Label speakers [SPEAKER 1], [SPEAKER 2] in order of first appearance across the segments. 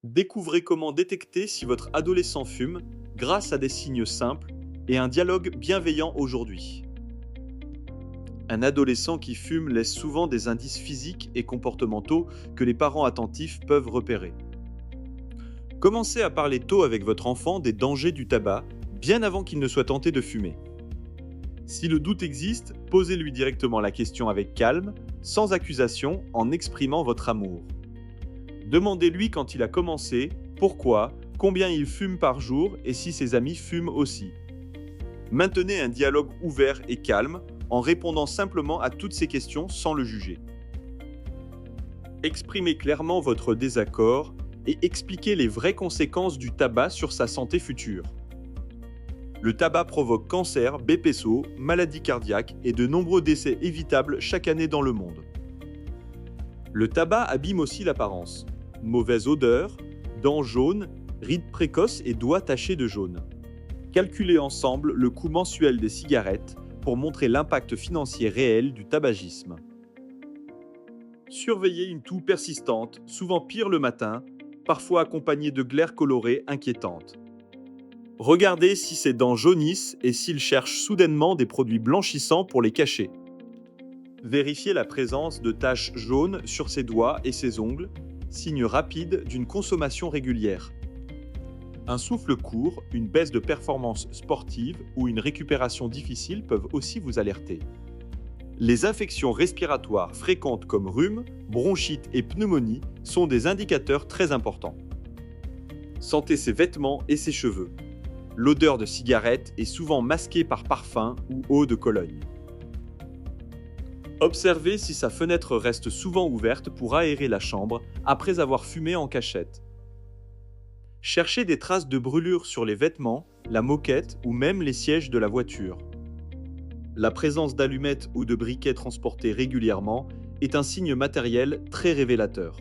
[SPEAKER 1] Découvrez comment détecter si votre adolescent fume grâce à des signes simples et un dialogue bienveillant aujourd'hui. Un adolescent qui fume laisse souvent des indices physiques et comportementaux que les parents attentifs peuvent repérer. Commencez à parler tôt avec votre enfant des dangers du tabac, bien avant qu'il ne soit tenté de fumer. Si le doute existe, posez-lui directement la question avec calme, sans accusation, en exprimant votre amour. Demandez-lui quand il a commencé, pourquoi, combien il fume par jour et si ses amis fument aussi. Maintenez un dialogue ouvert et calme en répondant simplement à toutes ces questions sans le juger. Exprimez clairement votre désaccord et expliquez les vraies conséquences du tabac sur sa santé future. Le tabac provoque cancer, BPSO, maladies cardiaques et de nombreux décès évitables chaque année dans le monde. Le tabac abîme aussi l'apparence. Mauvaise odeur, dents jaunes, rides précoces et doigts tachés de jaune. Calculez ensemble le coût mensuel des cigarettes pour montrer l'impact financier réel du tabagisme. Surveillez une toux persistante, souvent pire le matin, parfois accompagnée de glaires colorées inquiétantes. Regardez si ses dents jaunissent et s'il cherche soudainement des produits blanchissants pour les cacher. Vérifiez la présence de taches jaunes sur ses doigts et ses ongles, signe rapide d'une consommation régulière. Un souffle court, une baisse de performance sportive ou une récupération difficile peuvent aussi vous alerter. Les infections respiratoires fréquentes comme rhume, bronchite et pneumonie sont des indicateurs très importants. Sentez ses vêtements et ses cheveux. L'odeur de cigarette est souvent masquée par parfum ou eau de Cologne. Observez si sa fenêtre reste souvent ouverte pour aérer la chambre après avoir fumé en cachette. Cherchez des traces de brûlure sur les vêtements, la moquette ou même les sièges de la voiture. La présence d'allumettes ou de briquets transportés régulièrement est un signe matériel très révélateur.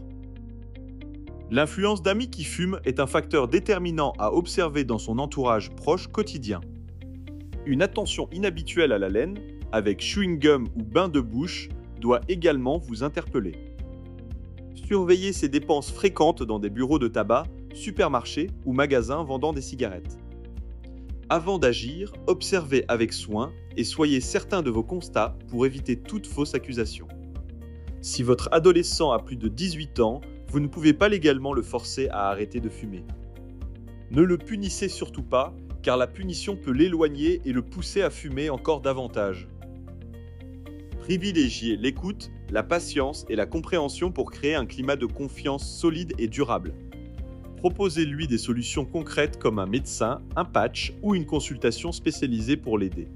[SPEAKER 1] L'influence d'amis qui fument est un facteur déterminant à observer dans son entourage proche quotidien. Une attention inhabituelle à la laine, avec chewing-gum ou bain de bouche, doit également vous interpeller. Surveillez ses dépenses fréquentes dans des bureaux de tabac, supermarchés ou magasins vendant des cigarettes. Avant d'agir, observez avec soin et soyez certain de vos constats pour éviter toute fausse accusation. Si votre adolescent a plus de 18 ans, vous ne pouvez pas légalement le forcer à arrêter de fumer. Ne le punissez surtout pas, car la punition peut l'éloigner et le pousser à fumer encore davantage. Privilégiez l'écoute, la patience et la compréhension pour créer un climat de confiance solide et durable. Proposez-lui des solutions concrètes comme un médecin, un patch ou une consultation spécialisée pour l'aider.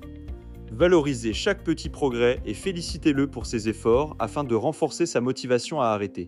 [SPEAKER 1] Valorisez chaque petit progrès et félicitez-le pour ses efforts afin de renforcer sa motivation à arrêter.